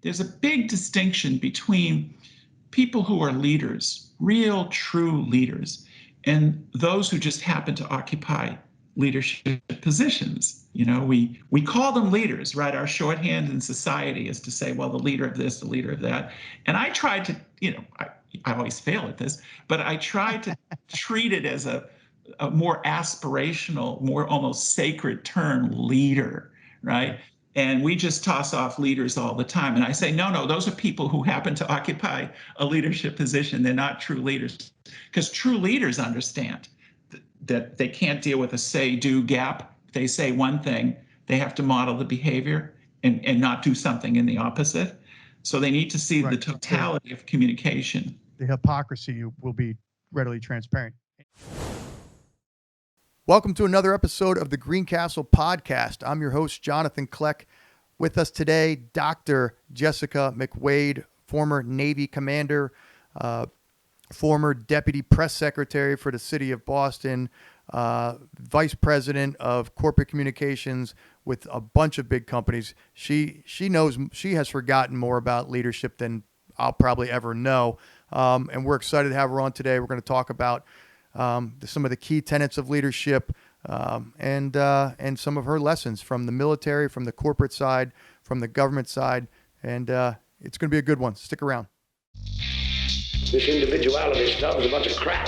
there's a big distinction between people who are leaders, real, true leaders, and those who just happen to occupy leadership positions. We call them leaders, right? Our shorthand in society is to say, well, the leader of this, the leader of that. And I tried to, I always fail at this, but I tried to treat it as a more aspirational, more almost sacred term, leader, right? And we just toss off leaders all the time. And I say, no, those are people who happen to occupy a leadership position. They're not true leaders, because true leaders understand that they can't deal with a say-do gap. If they say one thing, they have to model the behavior and not do something in the opposite. So they need to see the totality of communication. The hypocrisy will be readily transparent. Welcome to another episode of the Greencastle Podcast. I'm your host, Jonathan Kleck. With us today, Dr. Jessica McWade, former Navy commander, former deputy press secretary for the city of Boston, vice president of corporate communications with a bunch of big companies. She has forgotten more about leadership than I'll probably ever know. And we're excited to have her on today. We're going to talk about some of the key tenets of leadership, and some of her lessons from the military, from the corporate side, from the government side, and it's going to be a good one. Stick around. This individuality stuff is a bunch of crap.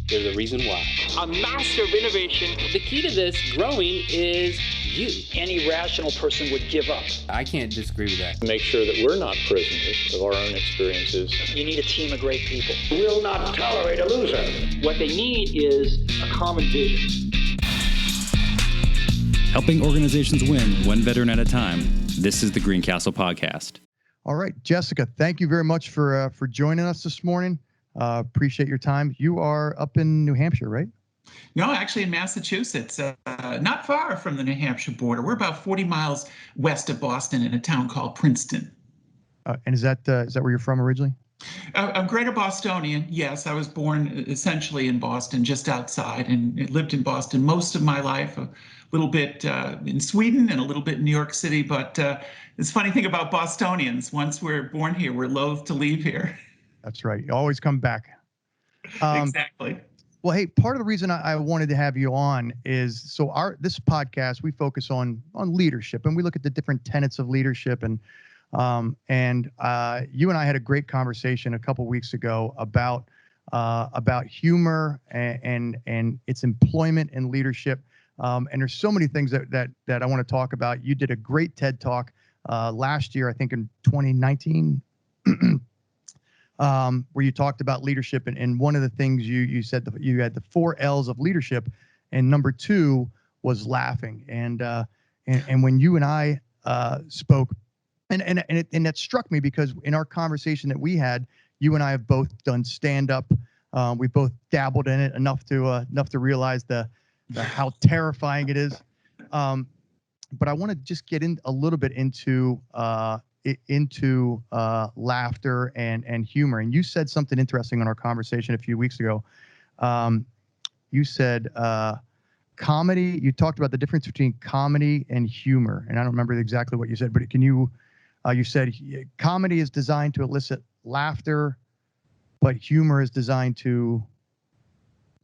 There's a reason why. A master of innovation. The key to this growing is you. Any rational person would give up. I can't disagree with that. Make sure that we're not prisoners of our own experiences. You need a team of great people. Will not tolerate a loser. What they need is a common vision. Helping organizations win one veteran at a time. This is the Greencastle Podcast. All right, Jessica, thank you very much for joining us this morning. Appreciate your time. You are up in New Hampshire, right? No, actually in Massachusetts, not far from the New Hampshire border. We're about 40 miles west of Boston in a town called Princeton. And is that where you're from originally? I'm Greater Bostonian. Yes, I was born essentially in Boston, just outside, and lived in Boston most of my life, a little bit in Sweden and a little bit in New York City. But it's a funny thing about Bostonians. Once we're born here, we're loath to leave here. That's right. You always come back. Exactly. Well, hey, part of the reason I wanted to have you on is this podcast, we focus on leadership, and we look at the different tenets of leadership. And you and I had a great conversation a couple weeks ago about humor and its employment in leadership. And there's so many things that I want to talk about. You did a great TED Talk last year, I think in 2019. Where you talked about leadership, and one of the things you said that you had the 4 L's of leadership, and number 2 was laughing. And when you and I spoke, and that struck me because in our conversation that we had, you and I have both done stand up. We both dabbled in it enough to realize the how terrifying it is. But I want to just get in a little bit into laughter and humor. And you said something interesting on our conversation a few weeks ago. You said comedy. You talked about the difference between comedy and humor. And I don't remember exactly what you said, but can you? You said comedy is designed to elicit laughter, but humor is designed to.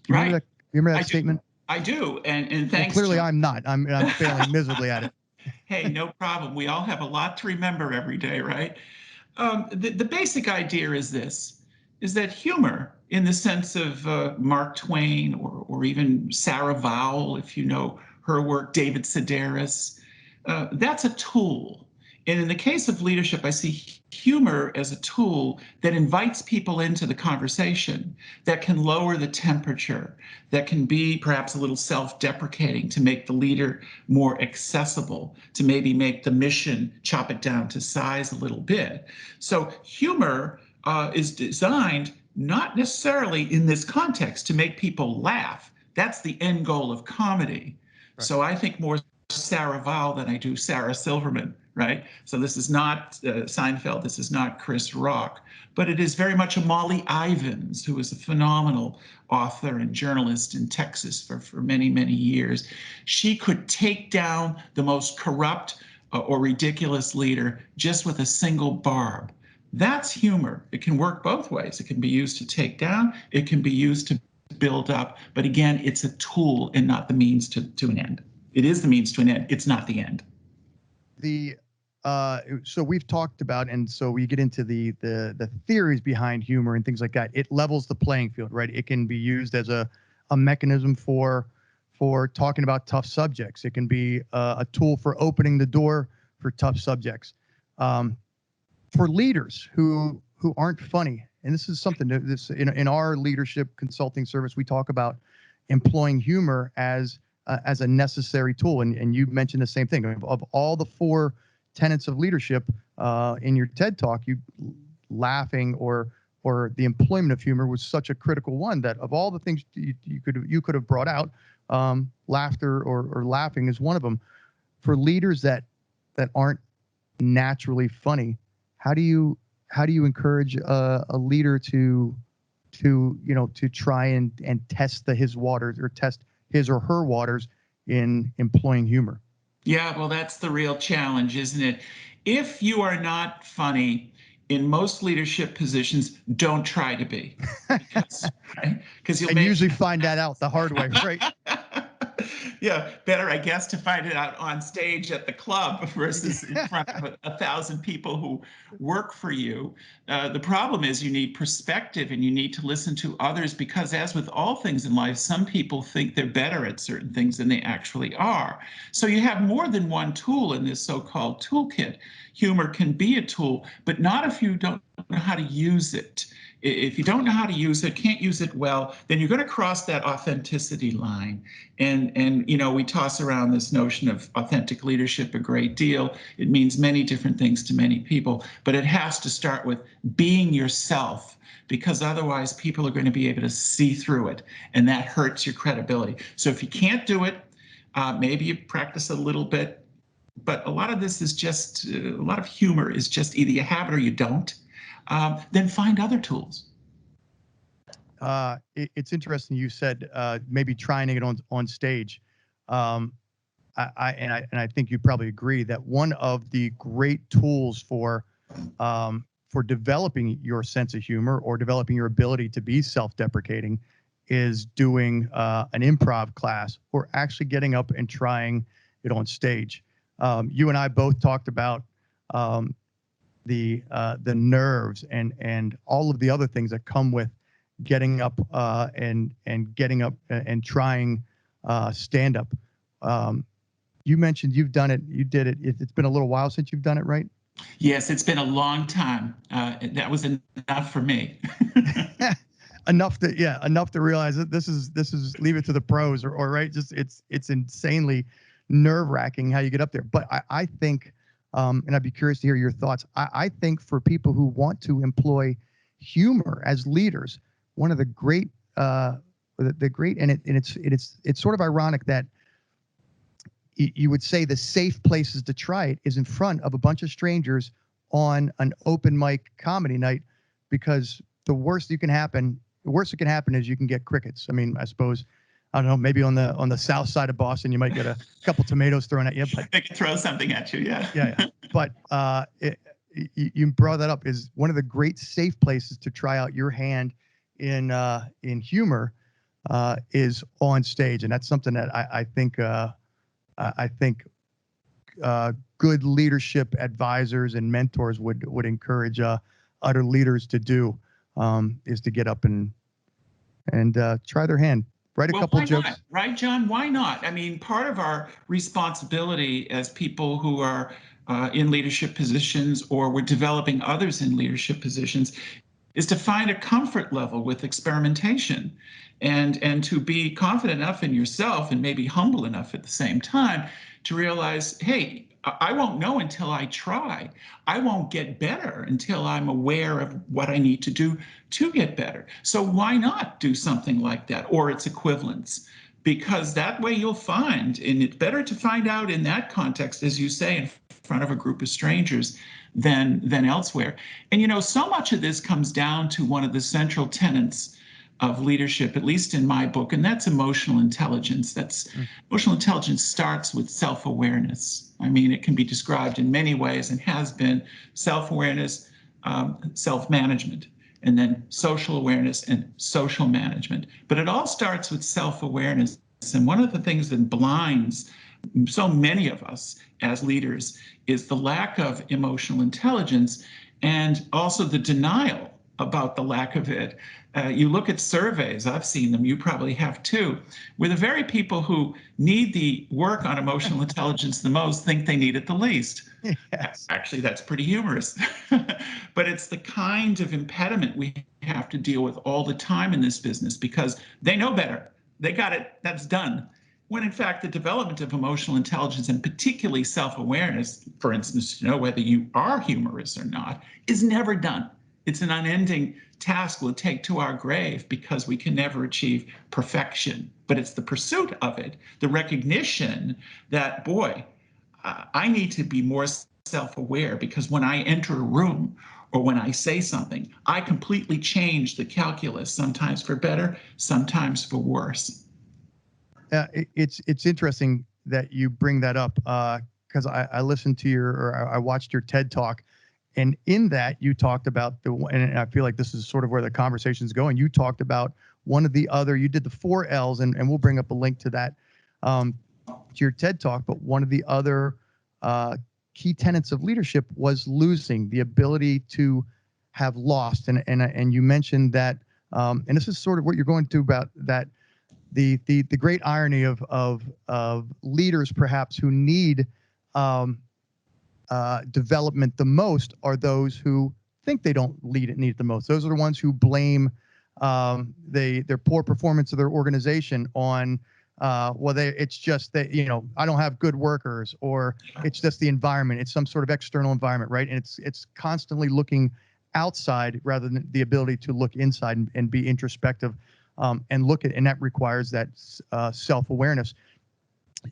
Right. You remember that statement? I do, and thanks. Well, clearly, I'm not. I'm failing miserably at it. Hey, no problem. We all have a lot to remember every day, right? The basic idea is this, is that humor, in the sense of Mark Twain or even Sarah Vowell, if you know her work, David Sedaris, that's a tool. And in the case of leadership, I see humor as a tool that invites people into the conversation, that can lower the temperature, that can be perhaps a little self-deprecating to make the leader more accessible, to maybe make the mission, chop it down to size a little bit. So humor is designed not necessarily in this context to make people laugh. That's the end goal of comedy. Right. So I think more Sarah Vowell than I do Sarah Silverman. Right? So this is not Seinfeld, this is not Chris Rock, but it is very much a Molly Ivins, who was a phenomenal author and journalist in Texas for many, many years. She could take down the most corrupt or ridiculous leader just with a single barb. That's humor. It can work both ways. It can be used to take down. It can be used to build up. But again, it's a tool and not the means to an end. It is the means to an end. It's not the end. So we've talked about, and so we get into the theories behind humor and things like that. It levels the playing field, right? It can be used as a mechanism for talking about tough subjects. It can be a tool for opening the door for tough subjects. For leaders who aren't funny, and this is something that in our leadership consulting service, we talk about employing humor as a necessary tool. And you mentioned the same thing. Of all the 4 tenets of leadership in your TED Talk, laughing or the employment of humor was such a critical one, that of all the things you could have brought out, laughter or laughing is one of them. For leaders that aren't naturally funny, how do you encourage a leader to try and test his waters, or test his or her waters in employing humor? Yeah, well, that's the real challenge, isn't it? If you are not funny in most leadership positions, don't try to be. Because you'll usually find that out the hard way, right? Yeah, better, I guess, to find it out on stage at the club versus in front of 1,000 people who work for you. The problem is you need perspective, and you need to listen to others, because as with all things in life, some people think they're better at certain things than they actually are. So you have more than one tool in this so-called toolkit. Humor can be a tool, but not if you don't know how to use it. If you don't know how to use it, can't use it well, then you're going to cross that authenticity line. And we toss around this notion of authentic leadership a great deal. It means many different things to many people, but it has to start with being yourself, because otherwise people are going to be able to see through it, and that hurts your credibility. So if you can't do it, maybe you practice a little bit, but a lot of this is just, a lot of humor is just either you have it or you don't. Then find other tools. It's interesting you said maybe trying it on stage. I think you probably agree that one of the great tools for developing your sense of humor, or developing your ability to be self-deprecating, is doing an improv class, or actually getting up and trying it on stage. You and I both talked about the nerves and all of the other things that come with getting up and getting up and trying stand up. You mentioned you've done it. You did it. It's been a little while since you've done it, right? Yes, it's been a long time. That was enough for me. enough to realize that this is leave it to the pros, or right. Just it's insanely nerve-wracking how you get up there. But I think, and I'd be curious to hear your thoughts. I think for people who want to employ humor as leaders, one of the great, and it's sort of ironic that you would say the safe places to try it is in front of a bunch of strangers on an open mic comedy night, because the worst that can happen is you can get crickets. I mean, I suppose, I don't know, maybe on the south side of Boston, you might get a couple tomatoes thrown at you. But they can throw something at you, yeah. Yeah. But you brought that up, is one of the great safe places to try out your hand in humor is on stage, and that's something that I think good leadership advisors and mentors would encourage other leaders to do, is to get up and try their hand. Write a couple jokes. Not? Right, John? Why not? I mean, part of our responsibility as people who are in leadership positions, or we're developing others in leadership positions, is to find a comfort level with experimentation, and to be confident enough in yourself, and maybe humble enough at the same time, to realize, hey, I won't know until I try. I won't get better until I'm aware of what I need to do to get better. So why not do something like that, or its equivalents? Because that way you'll find, and it's better to find out in that context, as you say, in front of a group of strangers than elsewhere. And so much of this comes down to one of the central tenets of leadership, at least in my book, and that's emotional intelligence. Emotional intelligence starts with self-awareness. I mean, it can be described in many ways and has been: self-awareness, self-management, and then social awareness and social management. But it all starts with self-awareness. And one of the things that blinds so many of us as leaders is the lack of emotional intelligence, and also the denial about the lack of it. You look at surveys, I've seen them, you probably have too, where the very people who need the work on emotional intelligence the most think they need it the least. Yes. Actually, that's pretty humorous. But it's the kind of impediment we have to deal with all the time in this business, because they know better. They got it, that's done. When in fact, the development of emotional intelligence, and particularly self-awareness, for instance, to know whether you are humorous or not, is never done. It's an unending task we'll take to our grave, because we can never achieve perfection. But it's the pursuit of it, the recognition that, boy, I need to be more self-aware, because when I enter a room or when I say something, I completely change the calculus, sometimes for better, sometimes for worse. It's interesting that you bring that up, because I listened to I watched your TED Talk, and in that you talked about and I feel like this is sort of where the conversation's going. You talked about you did the 4 L's, and we'll bring up a link to that, to your TED Talk. But one of the other key tenets of leadership was losing, the ability to have lost. And you mentioned that, and this is sort of what you're going to about that. The great irony of leaders perhaps who need development the most are those who think they don't need it the most. Those are the ones who blame their poor performance of their organization on it's just that, I don't have good workers, or it's just the environment. It's some sort of external environment, right? And it's constantly looking outside rather than the ability to look inside and be introspective. And that requires that self-awareness.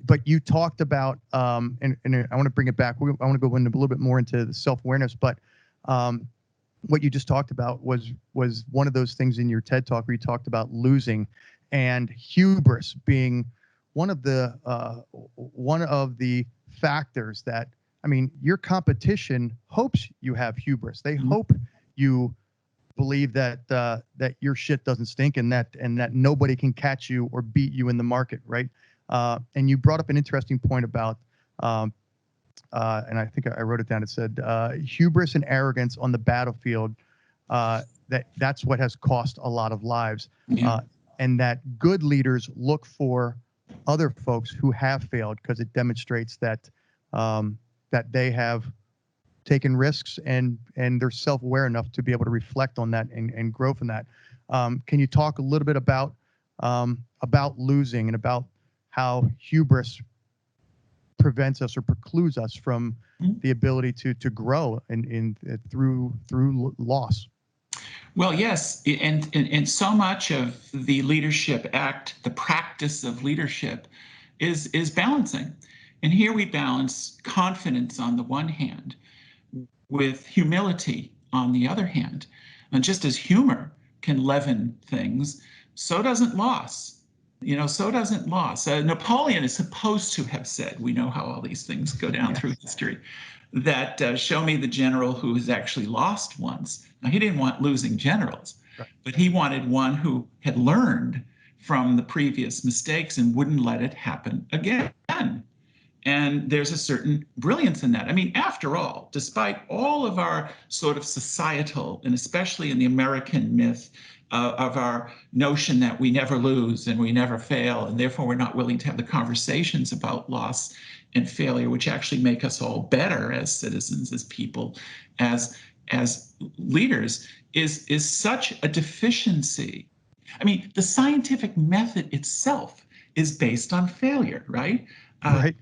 But you talked about, and I want to bring it back. I want to go into a little bit more into the self-awareness. But what you just talked about was one of those things in your TED Talk where you talked about losing, and hubris being one of the factors that, I mean, your competition hopes you have hubris. They hope you believe that your shit doesn't stink, and that nobody can catch you or beat you in the market, right? And you brought up an interesting point about, and I think I wrote it down. It said hubris and arrogance on the battlefield. That's what has cost a lot of lives, and that good leaders look for other folks who have failed, because it demonstrates that they have taken risks and they're self-aware enough to be able to reflect on that and grow from that. Can you talk a little bit about losing, and about how hubris prevents us or precludes us from the ability to grow through loss? Well, yes, and so much of the leadership act, the practice of leadership, is balancing. And here we balance confidence on the one hand with humility on the other hand. And just as humor can leaven things, so doesn't loss. So doesn't loss. Napoleon is supposed to have said, we know how all these things go down through history, that show me the general who has actually lost once. Now, he didn't want losing generals, right, but he wanted one who had learned from the previous mistakes and wouldn't let it happen again. And there's a certain brilliance in that. I mean, after all, despite all of our sort of societal, and especially in the American myth, of our notion that we never lose and we never fail, and therefore we're not willing to have the conversations about loss and failure, which actually make us all better as citizens, as people, as leaders, is such a deficiency. I mean, the scientific method itself is based on failure, right? Right.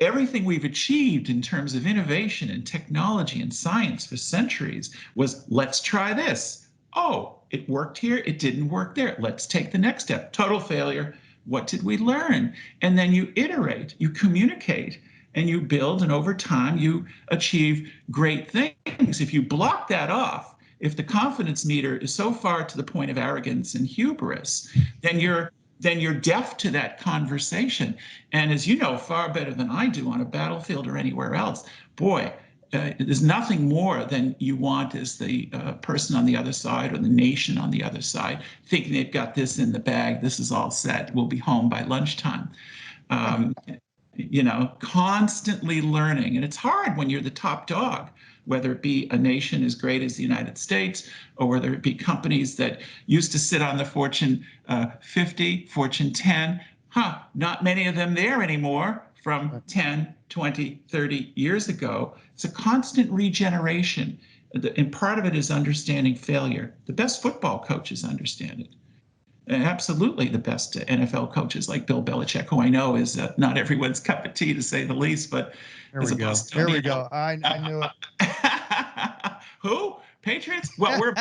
Everything we've achieved in terms of innovation and technology and science for centuries was, let's try this. Oh, it worked here, it didn't work there. Let's take the next step. Total failure. What did we learn? And then you iterate, you communicate, and you build, and over time you achieve great things. If you block that off if the confidence meter is so far to the point of arrogance and hubris, then you're deaf to that conversation. And as you know far better than I do on a battlefield or anywhere else, boy, there's nothing more than you want as the person on the other side or the nation on the other side thinking they've got this in the bag. This is all set. We'll be home by lunchtime. Constantly learning. And it's hard when you're the top dog, whether it be a nation as great as the United States, or whether it be companies that used to sit on the Fortune 50, Fortune 10. Not many of them there anymore from 10, 20, 30 years ago. It's a constant regeneration. And part of it is understanding failure. The best football coaches understand it. Absolutely the best NFL coaches like Bill Belichick, who I know is not everyone's cup of tea, to say the least, but There we go. There we go. I knew it. Who? Patriots? Well,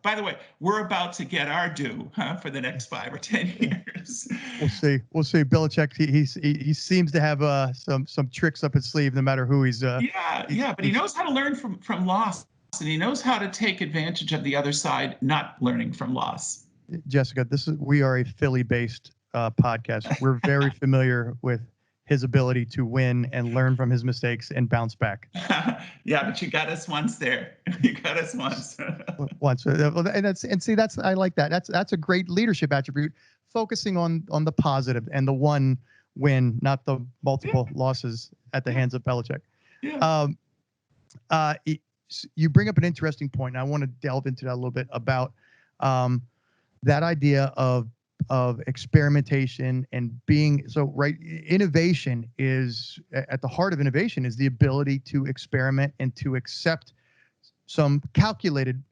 by the way, we're about to get our due for the next 5 or 10 years. We'll see. Belichick, he seems to have some tricks up his sleeve, no matter who he's. But he knows how to learn from loss, and he knows how to take advantage of the other side not learning from loss. Jessica, we are a Philly-based podcast. We're very familiar with his ability to win and learn from his mistakes and bounce back. Yeah, but you got us once there. You got us once. Once, I like that. That's a great leadership attribute, focusing on the positive and the one win, not the multiple losses at the hands of Belichick. Yeah. You bring up an interesting point, and I want to delve into that a little bit about that idea of experimentation and being so right. Innovation is at the heart of innovation is the ability to experiment and to accept some calculated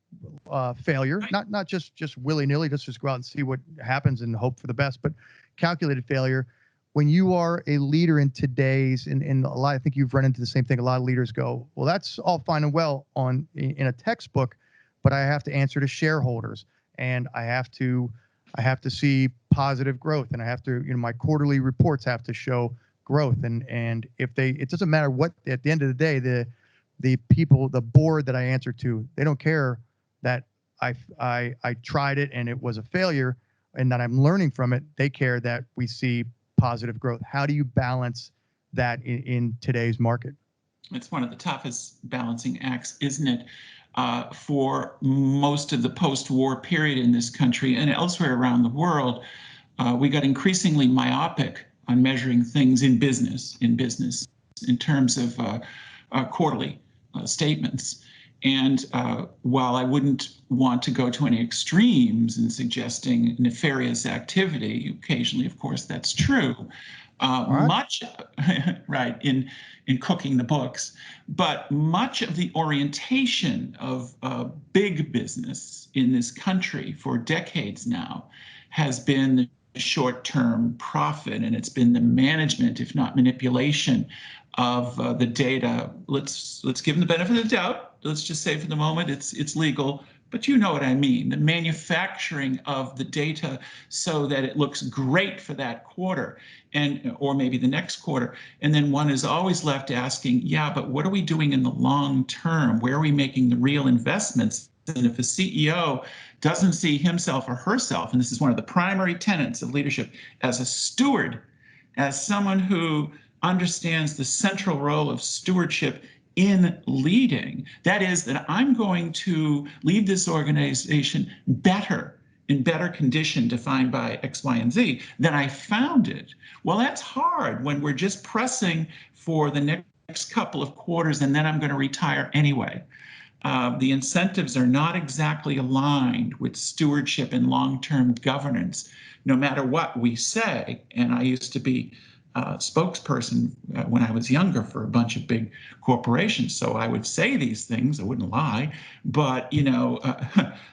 failure, not just willy-nilly, just go out and see what happens and hope for the best, but calculated failure. When you are a leader in today's, in a lot, I think you've run into the same thing. A lot of leaders go, well, that's all fine and well in a textbook, but I have to answer to shareholders, and I have to see positive growth, and I have to, my quarterly reports have to show growth, and it doesn't matter what, at the end of the day, the people, the board that I answer to, they don't care that I tried it and it was a failure and that I'm learning from it. They care that we see positive growth. How do you balance that in today's market? It's one of the toughest balancing acts, isn't it? For most of the post-war period in this country and elsewhere around the world, we got increasingly myopic on measuring things in business in terms of quarterly statements. And while I wouldn't want to go to any extremes in suggesting nefarious activity, occasionally, of course, that's true, much right in cooking the books, but much of the orientation of big business in this country for decades now has been the short-term profit, and it's been the management, if not manipulation, of the data. Let's give them the benefit of the doubt. Let's just say for the moment it's legal, but you know what I mean. The manufacturing of the data so that it looks great for that quarter or maybe the next quarter. And then one is always left asking, yeah, but what are we doing in the long term? Where are we making the real investments? And if a CEO doesn't see himself or herself, and this is one of the primary tenets of leadership, as a steward, as someone who understands the central role of stewardship in leading, that is, that I'm going to leave this organization better, in better condition defined by X, Y, and Z than I found it. Well, that's hard when we're just pressing for the next couple of quarters and then I'm going to retire anyway. The incentives are not exactly aligned with stewardship and long-term governance, no matter what we say. And I used to be spokesperson when I was younger for a bunch of big corporations. So I would say these things, I wouldn't lie, but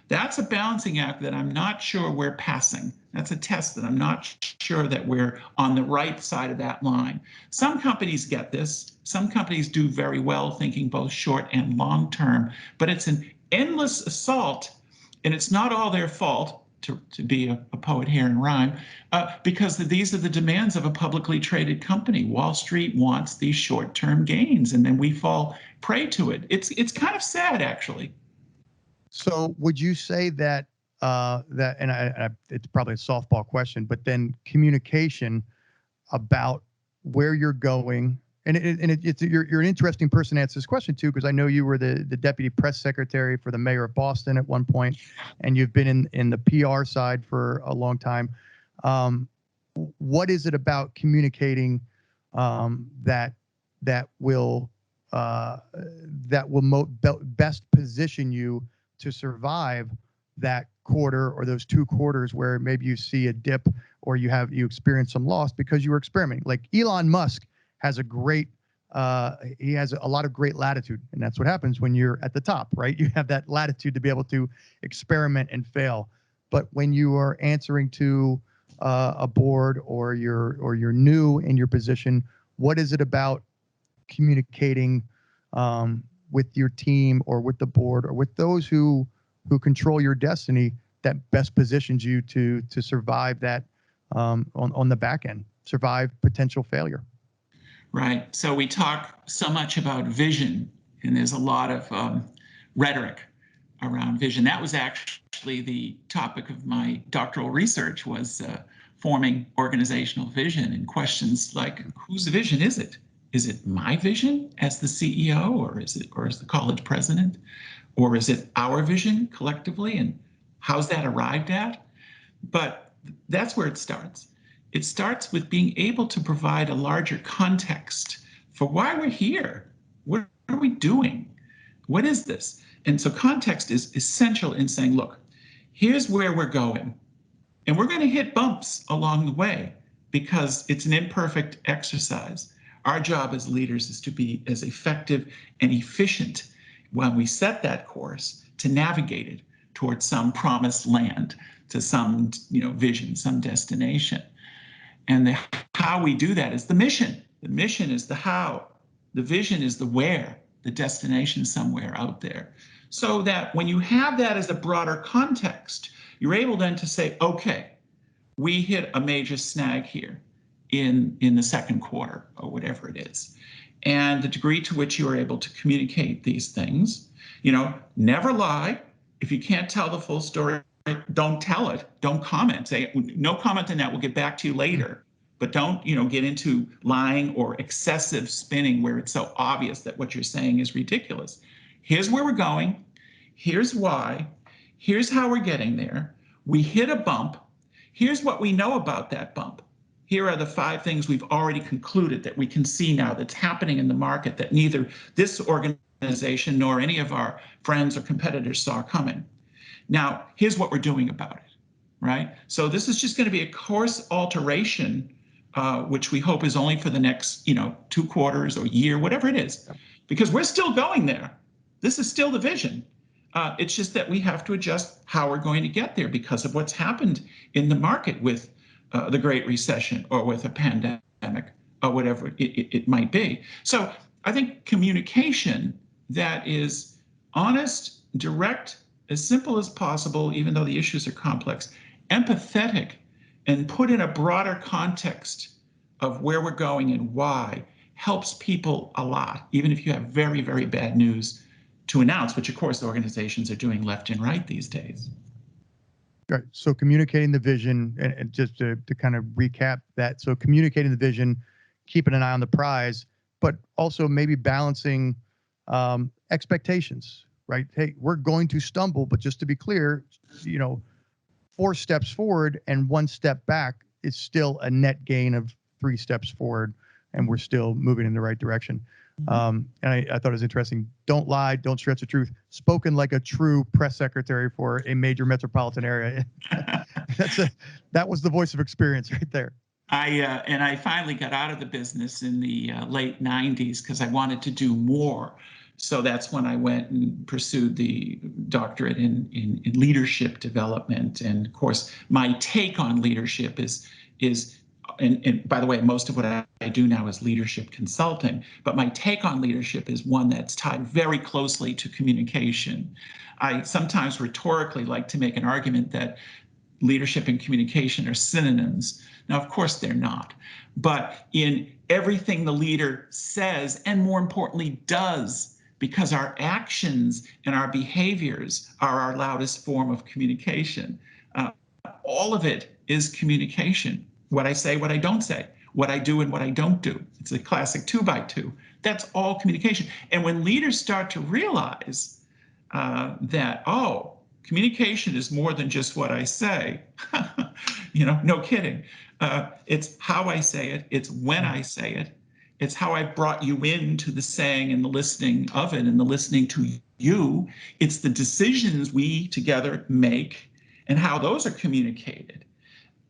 that's a balancing act that I'm not sure we're passing. That's a test that I'm not sure that we're on the right side of that line. Some companies get this. Some companies do very well thinking both short and long term, but it's an endless assault, and it's not all their fault. To be a poet here in rhyme, because these are the demands of a publicly traded company. Wall Street wants these short-term gains, and then we fall prey to it. It's kind of sad, actually. So would you say that it's probably a softball question, but then communication about where you're going, you're an interesting person to answer this question too, because I know you were the deputy press secretary for the mayor of Boston at one point, and you've been in the PR side for a long time. What is it about communicating that will best position you to survive that quarter or those 2 quarters where maybe you see a dip or you experience some loss because you were experimenting? Like Elon Musk has he has a lot of great latitude, and that's what happens when you're at the top, right? You have that latitude to be able to experiment and fail. But when you are answering to a board or you're new in your position, what is it about communicating with your team or with the board or with those who control your destiny that best positions you to survive that on the back end, survive potential failure? Right. So we talk so much about vision, and there's a lot of rhetoric around vision. That was actually the topic of my doctoral research, was forming organizational vision, and questions like, whose vision is it? Is it my vision as the CEO, or is the college president, or is it our vision collectively, and how's that arrived at? But that's where it starts. It starts with being able to provide a larger context for why we're here. What are we doing? What is this? And so context is essential in saying, look, here's where we're going. And we're going to hit bumps along the way because it's an imperfect exercise. Our job as leaders is to be as effective and efficient when we set that course to navigate it towards some promised land, to some vision, some destination. And how we do that is the mission. The mission is the how. The vision is the where, the destination somewhere out there. So that when you have that as a broader context, you're able then to say, okay, we hit a major snag here in the second quarter or whatever it is. And the degree to which you are able to communicate these things, never lie. If you can't tell the full story, don't tell it. Don't comment. Say, no comment on that. We'll get back to you later. But don't, get into lying or excessive spinning where it's so obvious that what you're saying is ridiculous. Here's where we're going. Here's why. Here's how we're getting there. We hit a bump. Here's what we know about that bump. Here are the 5 things we've already concluded that we can see now that's happening in the market that neither this organization nor any of our friends or competitors saw coming. Now, here's what we're doing about it, right? So this is just going to be a course alteration, which we hope is only for the next, 2 quarters or year, whatever it is, because we're still going there. This is still the vision. It's just that we have to adjust how we're going to get there because of what's happened in the market with the Great Recession or with a pandemic or whatever it might be. So I think communication that is honest, direct, as simple as possible, even though the issues are complex, empathetic, and put in a broader context of where we're going and why, helps people a lot, even if you have very, very bad news to announce, which of course organizations are doing left and right these days. Right. So communicating the vision, and just to kind of recap that, so communicating the vision, keeping an eye on the prize, but also maybe balancing expectations, right? Hey, we're going to stumble, but just to be clear, 4 steps forward and 1 step back is still a net gain of 3 steps forward, and we're still moving in the right direction. And I thought it was interesting. Don't lie, don't stretch the truth. Spoken like a true press secretary for a major metropolitan area. That was the voice of experience right there. I finally got out of the business in the late 90s because I wanted to do more. So that's when I went and pursued the doctorate in leadership development. And of course, my take on leadership is and by the way, most of what I do now is leadership consulting, but my take on leadership is one that's tied very closely to communication. I sometimes rhetorically like to make an argument that leadership and communication are synonyms. Now, of course, they're not, but in everything the leader says, and more importantly, does, because our actions and our behaviors are our loudest form of communication. All of it is communication. What I say, what I don't say, what I do and what I don't do. It's a classic 2x2. That's all communication. And when leaders start to realize that, oh, communication is more than just what I say, no kidding. It's how I say it. It's when I say it. It's how I brought you into the saying and the listening of it and the listening to you. It's the decisions we together make and how those are communicated.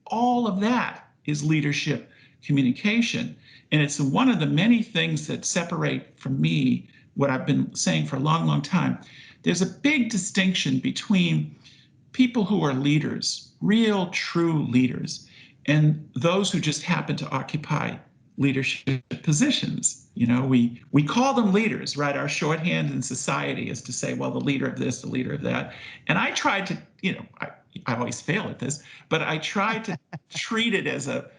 All of that is leadership communication. And it's one of the many things that separate from me what I've been saying for a long, long time. There's a big distinction between people who are leaders, real, true leaders, and those who just happen to occupy leadership positions. We call them leaders, right? Our shorthand in society is to say, well, the leader of this, the leader of that. And I tried to, I always fail at this, but I tried to treat it as a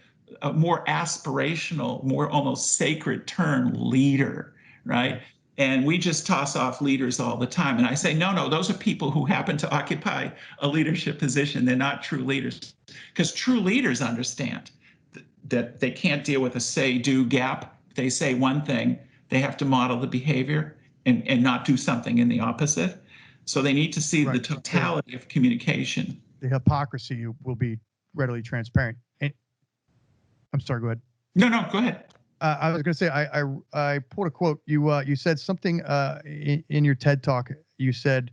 more aspirational, more almost sacred term, leader, right? And we just toss off leaders all the time. And I say, no, those are people who happen to occupy a leadership position. They're not true leaders, because true leaders understand that they can't deal with a say-do gap. If they say one thing, they have to model the behavior and not do something in the opposite. So they need to see the totality of communication. The hypocrisy will be readily transparent. And I'm sorry, go ahead. No, go ahead. I was going to say, I pulled a quote. You said something in your TED talk. You said,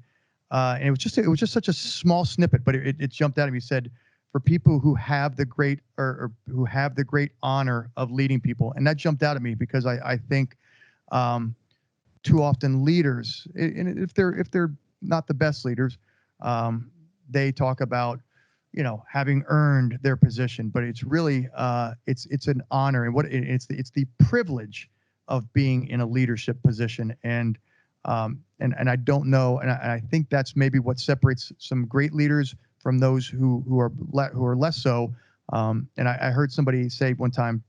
and it was just such a small snippet, but it jumped out at me. You said, for people who have the great or who have the great honor of leading people, and that jumped out at me because I think too often leaders, and if they're not the best leaders, they talk about having earned their position, but it's really it's an honor, and it's the privilege of being in a leadership position, and I don't know, and I think that's maybe what separates some great leaders from those who are less so. And I heard somebody say one time,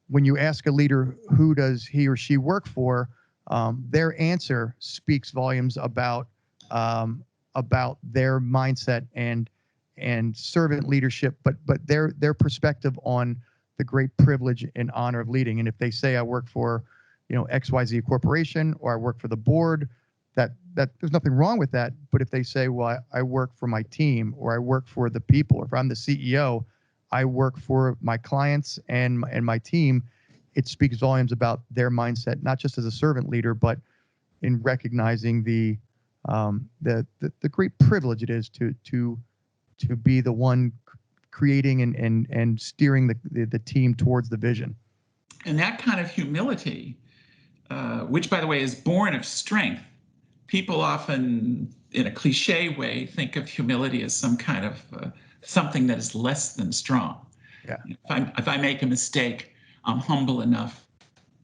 when you ask a leader who does he or she work for, their answer speaks volumes about their mindset and servant leadership, but their perspective on the great privilege and honor of leading. And if they say I work for, XYZ corporation, or I work for the board, that there's nothing wrong with that. But if they say, well, I work for my team, or I work for the people, or if I'm the CEO, I work for my clients and my team, it speaks volumes about their mindset, not just as a servant leader, but in recognizing the great privilege it is to be the one creating and steering the team towards the vision. And that kind of humility, which, by the way, is born of strength. People often, in a cliche way, think of humility as some kind of something that is less than strong. Yeah. If I make a mistake, I'm humble enough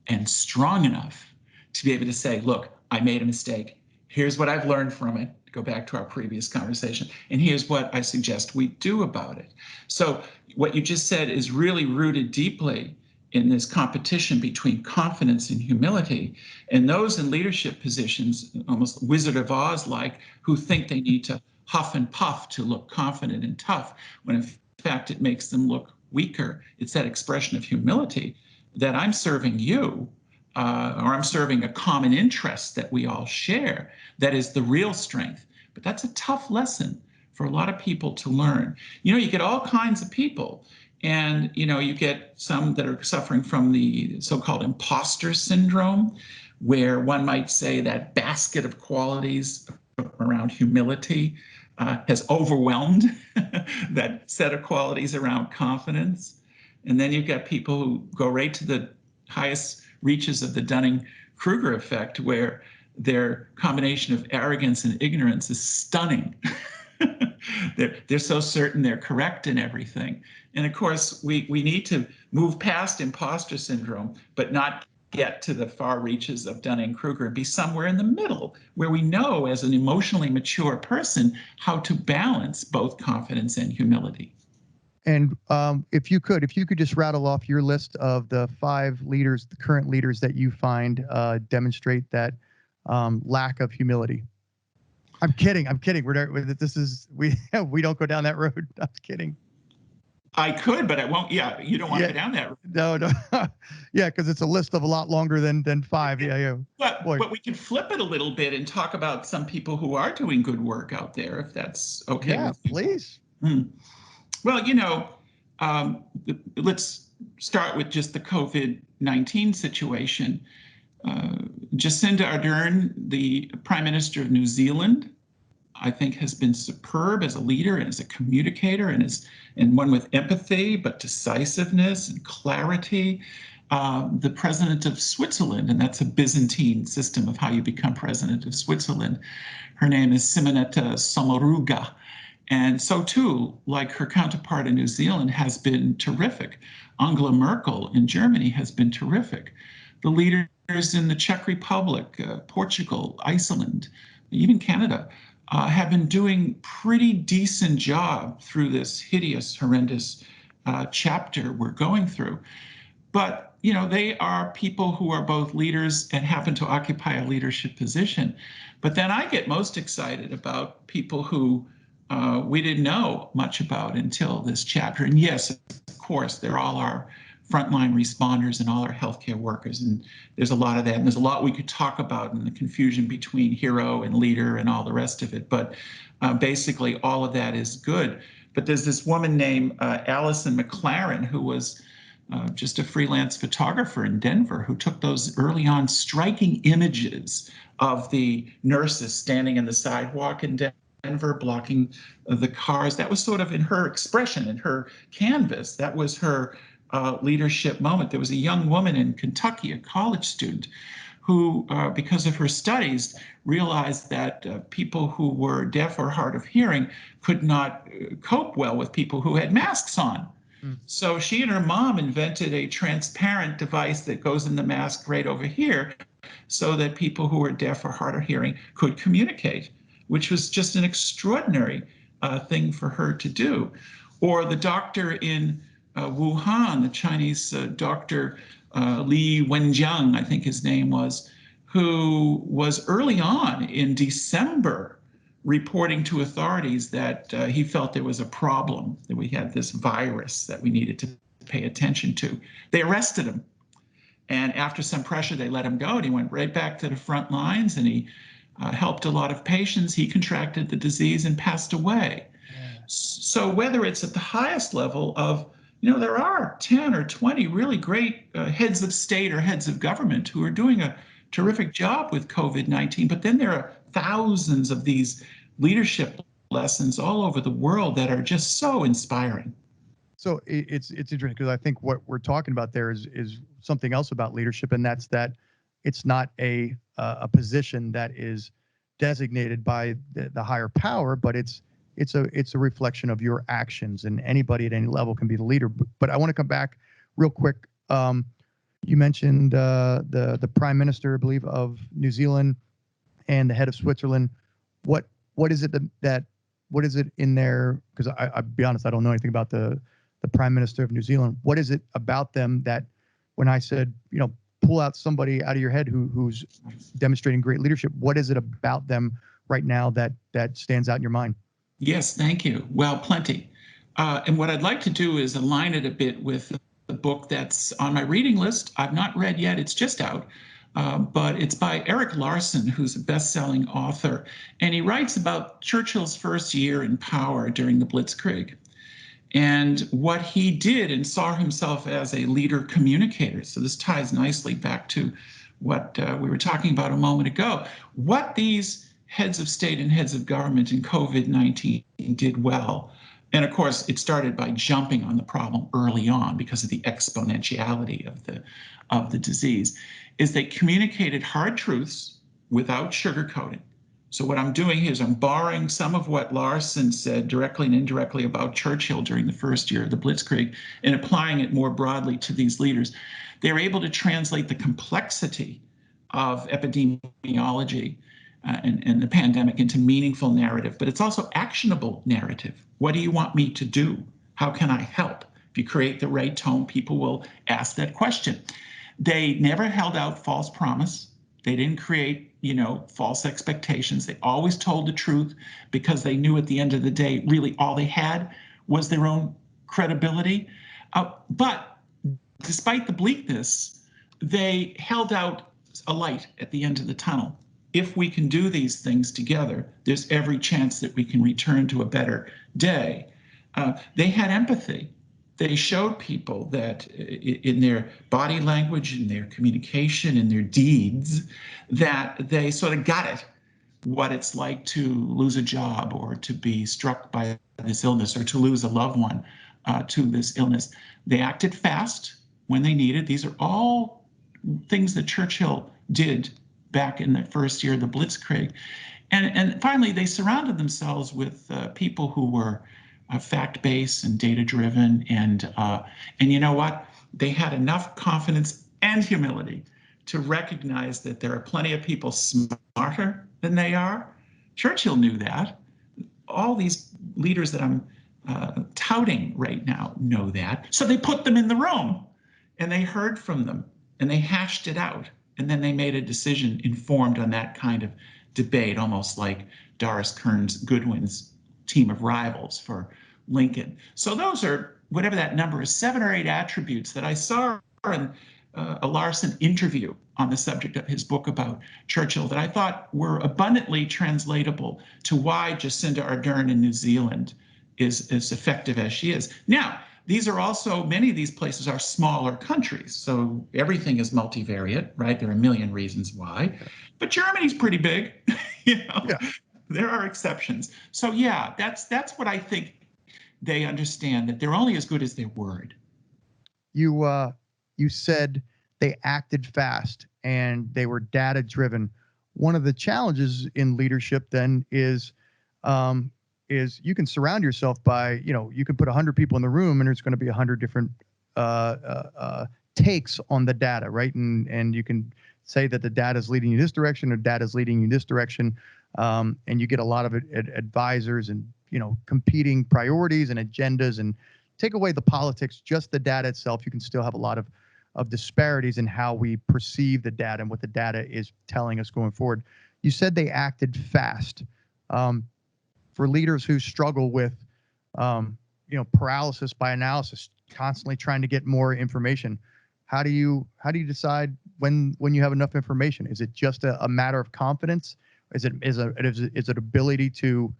and strong enough to be able to say, look, I made a mistake. Here's what I've learned from it. Go back to our previous conversation. And here's what I suggest we do about it. So what you just said is really rooted deeply in this competition between confidence and humility. And those in leadership positions, almost Wizard of Oz like, who think they need to huff and puff to look confident and tough, when in fact it makes them look weaker. It's that expression of humility that I'm serving you, or I'm serving a common interest that we all share. That is the real strength. But that's a tough lesson for a lot of people to learn. You get all kinds of people. And, you get some that are suffering from the so-called imposter syndrome, where one might say that basket of qualities around humility has overwhelmed that set of qualities around confidence. And then you've got people who go right to the highest reaches of the Dunning-Kruger effect, where their combination of arrogance and ignorance is stunning. They're so certain they're correct in everything. And of course, we need to move past imposter syndrome, but not get to the far reaches of Dunning-Kruger and be somewhere in the middle, where we know as an emotionally mature person how to balance both confidence and humility. And if you could just rattle off your list of the 5 leaders, the current leaders that you find demonstrate that lack of humility. I'm kidding. We don't go down that road. I'm kidding. I could, but I won't. Yeah, you don't want to go down that road. No. Yeah, because it's a list of a lot longer than 5. Yeah. But we can flip it a little bit and talk about some people who are doing good work out there, if that's okay. Yeah, with you. please. Well, let's start with just the COVID-19 situation. Jacinda Ardern, the Prime Minister of New Zealand, I think has been superb as a leader and as a communicator and one with empathy, but decisiveness and clarity. The president of Switzerland, and that's a Byzantine system of how you become president of Switzerland. Her name is Simonetta Sommaruga. And so too, like her counterpart in New Zealand, has been terrific. Angela Merkel in Germany has been terrific. The leaders in the Czech Republic, Portugal, Iceland, even Canada, have been doing pretty decent job through this hideous, horrendous chapter we're going through. But, they are people who are both leaders and happen to occupy a leadership position. But then I get most excited about people who we didn't know much about until this chapter. And yes, of course, they're all our frontline responders and all our healthcare workers. And there's a lot of that. And there's a lot we could talk about in the confusion between hero and leader and all the rest of it. But basically, all of that is good. But there's this woman named Alison Mclaren, who was just a freelance photographer in Denver, who took those early on striking images of the nurses standing in the sidewalk in Denver, blocking the cars. That was sort of in her expression, in her canvas. That was her leadership moment. There was a young woman in Kentucky, a college student, who, because of her studies, realized that people who were deaf or hard of hearing could not cope well with people who had masks on. So she and her mom invented a transparent device that goes in the mask right over here so that people who are deaf or hard of hearing could communicate, which was just an extraordinary thing for her to do. Or the doctor in Wuhan, the Chinese doctor Li Wenjiang, I think his name was, who was early on in December reporting to authorities that he felt there was a problem, that we had this virus that we needed to pay attention to. They arrested him. And after some pressure, they let him go. And he went right back to the front lines and he helped a lot of patients. He contracted the disease and passed away. So whether it's at the highest level of, there are 10 or 20 really great heads of state or heads of government who are doing a terrific job with COVID-19, but then there are thousands of these leadership lessons all over the world that are just so inspiring. So it's interesting because I think what we're talking about there is something else about leadership, and that's that it's not a position that is designated by the higher power, but it's a reflection of your actions, and anybody at any level can be the leader. But I want to come back real quick. You mentioned the Prime Minister, I believe, of New Zealand and the head of Switzerland. What is it what is it in there? Because I'll be honest, I don't know anything about the Prime Minister of New Zealand. What is it about them that when I said, pull out somebody out of your head who's demonstrating great leadership, what is it about them right now that stands out in your mind? Yes, thank you. Well, plenty. And what I'd like to do is align it a bit with the book that's on my reading list. I've not read yet. It's just out. But it's by Erik Larson, who's a best-selling author. And he writes about Churchill's first year in power during the Blitzkrieg and what he did and saw himself as a leader communicator. So this ties nicely back to what we were talking about a moment ago. What these heads of state and heads of government in COVID-19 did well. And of course, it started by jumping on the problem early on because of the exponentiality of the disease, is they communicated hard truths without sugarcoating. So what I'm doing here is I'm borrowing some of what Larson said directly and indirectly about Churchill during the first year of the Blitzkrieg and applying it more broadly to these leaders. They're able to translate the complexity of epidemiology and the pandemic into meaningful narrative, but it's also actionable narrative. What do you want me to do? How can I help? If you create the right tone, people will ask that question. They never held out false promise. They didn't create, false expectations. They always told the truth because they knew at the end of the day, really all they had was their own credibility. But despite the bleakness, they held out a light at the end of the tunnel. If we can do these things together, there's every chance that we can return to a better day. They had empathy. They showed people that in their body language, in their communication, in their deeds, that they sort of got it, what it's like to lose a job or to be struck by this illness or to lose a loved one to this illness. They acted fast when they needed. These are all things that Churchill did back in the first year of the Blitzkrieg. And finally, they surrounded themselves with people who were fact-based and data-driven. And you know what? They had enough confidence and humility to recognize that there are plenty of people smarter than they are. Churchill knew that. All these leaders that I'm touting right now know that. So they put them in the room and they heard from them and they hashed it out. And then they made a decision informed on that kind of debate, almost like Doris Kearns Goodwin's team of rivals for Lincoln. So those are, whatever that number is, 7 or 8 attributes that I saw in a Larson interview on the subject of his book about Churchill that I thought were abundantly translatable to why Jacinda Ardern in New Zealand is as effective as she is. Now, these are also, many of these places are smaller countries, so everything is multivariate, right? There are a million reasons why, but Germany's pretty big, Yeah. There are exceptions. So yeah, that's what I think they understand, that they're only as good as their word. You said they acted fast and they were data driven. One of the challenges in leadership then is you can surround yourself by, you can put 100 people in the room and there's going to be 100 different takes on the data, right? And you can say that the data is leading you this direction or data is leading you this direction. And you get a lot of advisors and, competing priorities and agendas, and take away the politics, just the data itself. You can still have a lot of disparities in how we perceive the data and what the data is telling us going forward. You said they acted fast. For leaders who struggle with, paralysis by analysis, constantly trying to get more information, how do you decide when you have enough information? Is it just a matter of confidence? Is it ability to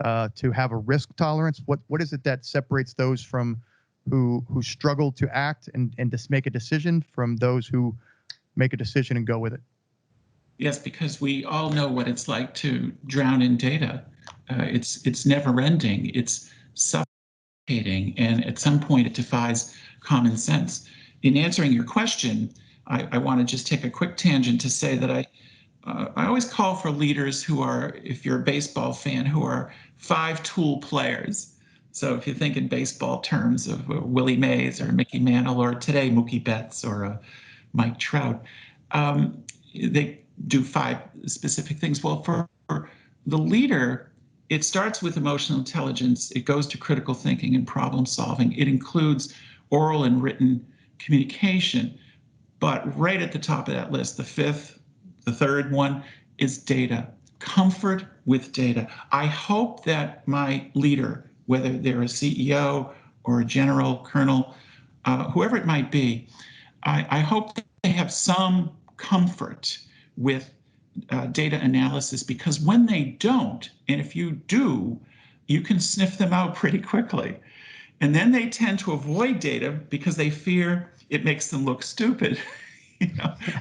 have a risk tolerance? What is it that separates those from who struggle to act and just make a decision from those who make a decision and go with it? Yes, because we all know what it's like to drown in data. It's never ending. It's suffocating, and at some point it defies common sense. In answering your question, I want to just take a quick tangent to say that I always call for leaders who are, if you're a baseball fan, who are 5-tool players. So if you think in baseball terms of Willie Mays or Mickey Mantle, or today Mookie Betts or Mike Trout, they do 5 specific things. Well, for the leader, it starts with emotional intelligence. It goes to critical thinking and problem solving. It includes oral and written communication. But right at the top of that list, the third one is data. Comfort with data. I hope that my leader, whether they're a CEO or a general, colonel, whoever it might be, I hope that they have some comfort with data analysis, because when they don't, and if you do, you can sniff them out pretty quickly. And then they tend to avoid data because they fear it makes them look stupid,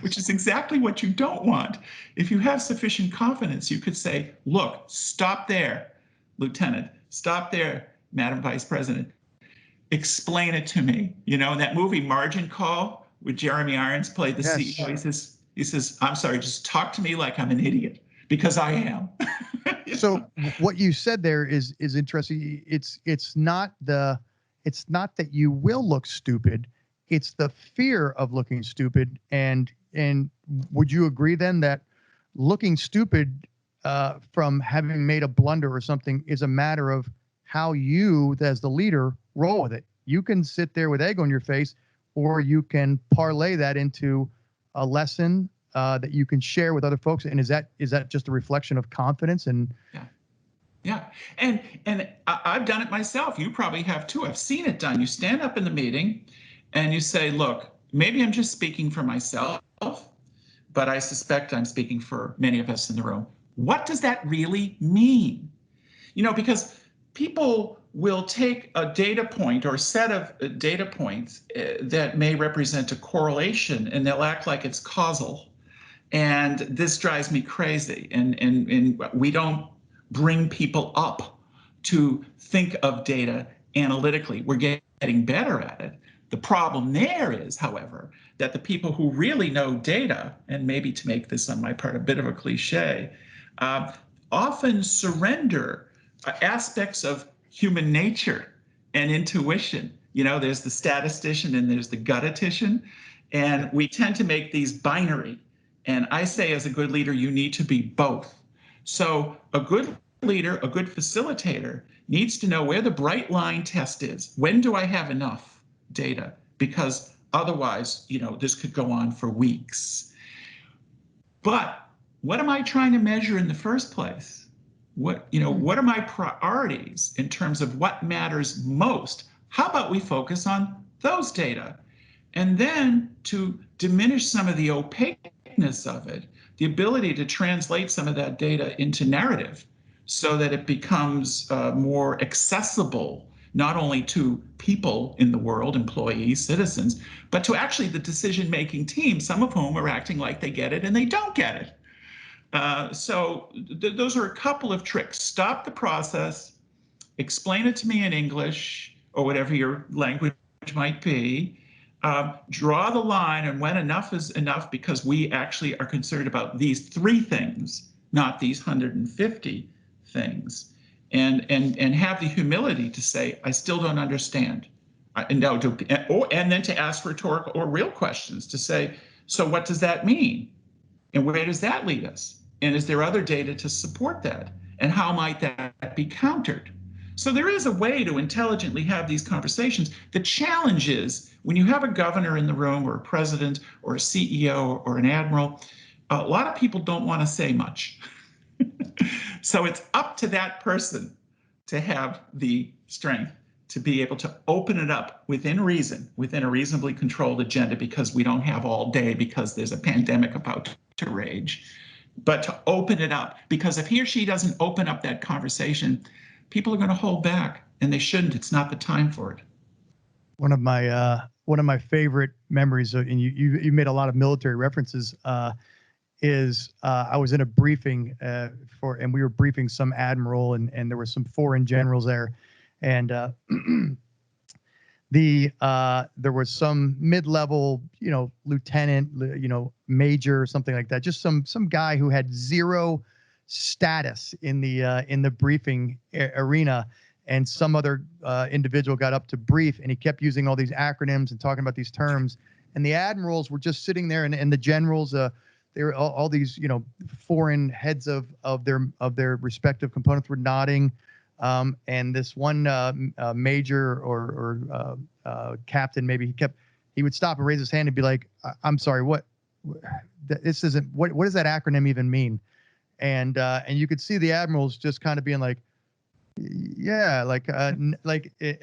which is exactly what you don't want. If you have sufficient confidence, you could say, look, stop there, Lieutenant, stop there, Madam Vice President. Explain it to me. In that movie Margin Call, where Jeremy Irons played the CEO, he says, I'm sorry, just talk to me like I'm an idiot, because I am. So what you said there is interesting. It's not that you will look stupid. It's the fear of looking stupid. And would you agree then that looking stupid from having made a blunder or something is a matter of how you, as the leader, roll with it. You can sit there with egg on your face, or you can parlay that into a lesson that you can share with other folks. And is that just a reflection of confidence? And yeah. And I've done it myself. You probably have too. I've seen it done. You stand up in the meeting and you say, look, maybe I'm just speaking for myself, but I suspect I'm speaking for many of us in the room. What does that really mean? Because people will take a data point or a set of data points that may represent a correlation, and they'll act like it's causal. And this drives me crazy. And we don't bring people up to think of data analytically. We're getting better at it. The problem there is, however, that the people who really know data, and maybe to make this on my part a bit of a cliche, often surrender aspects of human nature and intuition. There's the statistician and there's the guttatician, and we tend to make these binary. And I say, as a good leader, you need to be both. So a good leader, a good facilitator, needs to know where the bright line test is. When do I have enough data? Because otherwise, this could go on for weeks. But what am I trying to measure in the first place? What are my priorities in terms of what matters most? How about we focus on those data? And then, to diminish some of the opaqueness of it, the ability to translate some of that data into narrative so that it becomes more accessible, not only to people in the world, employees, citizens, but to actually the decision-making team, some of whom are acting like they get it and they don't get it. So those are a couple of tricks. Stop the process, explain it to me in English or whatever your language might be, draw the line, and when enough is enough, because we actually are concerned about these 3 things, not these 150 things, and have the humility to say, I still don't understand. And then to ask rhetorical or real questions to say, so what does that mean? And where does that lead us? And is there other data to support that? And how might that be countered? So there is a way to intelligently have these conversations. The challenge is when you have a governor in the room, or a president, or a CEO, or an admiral, a lot of people don't want to say much. So it's up to that person to have the strength to be able to open it up within reason, within a reasonably controlled agenda, because we don't have all day, because there's a pandemic about to rage. But to open it up, because if he or she doesn't open up that conversation, people are going to hold back, and they shouldn't. It's not the time for it. One of my favorite memories, and you made a lot of military references, is I was in a briefing and we were briefing some admiral, and there were some foreign generals there, and there was some mid-level, lieutenant, major, something like that, just some guy who had zero status in the briefing arena, and some other individual got up to brief, and he kept using all these acronyms and talking about these terms, and the admirals were just sitting there, and the generals, they were all these foreign heads of their respective components were nodding, and this one major or captain, maybe, he would stop and raise his hand and be like, I'm sorry, what this isn't, what does that acronym even mean? And you could see the admirals just kind of being like, yeah, and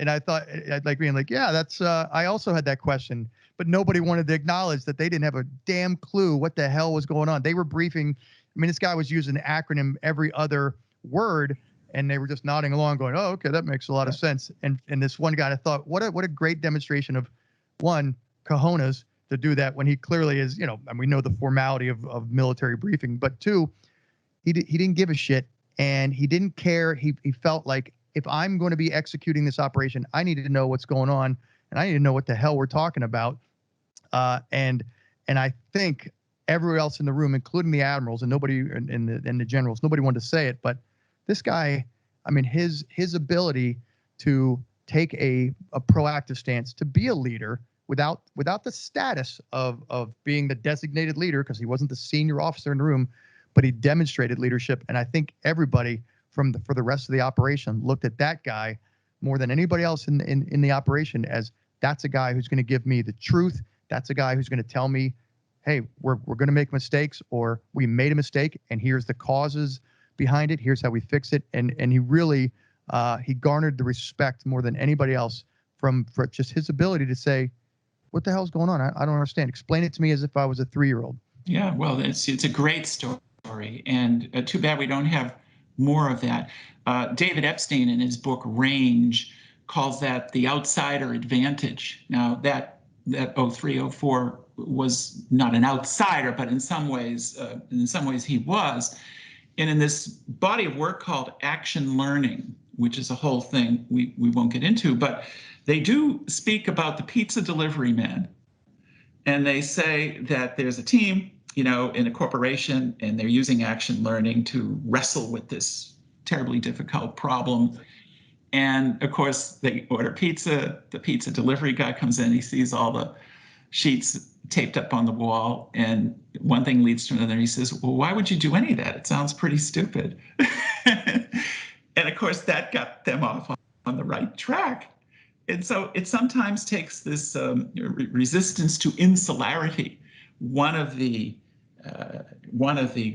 I thought, like being like, yeah, that's, I also had that question, but nobody wanted to acknowledge that they didn't have a damn clue what the hell was going on. They were briefing. I mean, this guy was using acronym every other word, and they were just nodding along going, oh, okay, that makes a lot of sense. And this one guy, I thought, what a great demonstration of, one, cojones to do that when he clearly is, and we know the formality of military briefing, but two, he didn't give a shit, and he didn't care. He felt like, if I'm going to be executing this operation, I need to know what's going on, and I need to know what the hell we're talking about. And I think everyone else in the room, including the admirals and nobody and the generals, nobody wanted to say it, but this guy, I mean, his ability to take a proactive stance, to be a leader without the status of being the designated leader, because he wasn't the senior officer in the room, but he demonstrated leadership. And I think everybody for the rest of the operation looked at that guy more than anybody else in the operation as that's a guy who's going to give me the truth. That's a guy who's going to tell me, hey, we're going to make mistakes, or we made a mistake and here's the causes behind it. Here's how we fix it. And he really, he garnered the respect more than anybody else for just his ability to say, what the hell's going on? I don't understand. Explain it to me as if I was a 3-year-old. Yeah, well, it's a great story, and too bad we don't have more of that. David Epstein, in his book Range, calls that the outsider advantage. Now, that 0304 was not an outsider, but in some ways he was. And in this body of work called Action Learning, which is a whole thing we won't get into, but they do speak about the pizza delivery man. And they say that there's a team, in a corporation, and they're using action learning to wrestle with this terribly difficult problem. And of course, they order pizza. The pizza delivery guy comes in, he sees all the sheets taped up on the wall, and one thing leads to another. He says, well, why would you do any of that? It sounds pretty stupid. And of course, that got them off on the right track. And so it sometimes takes this resistance to insularity. One of the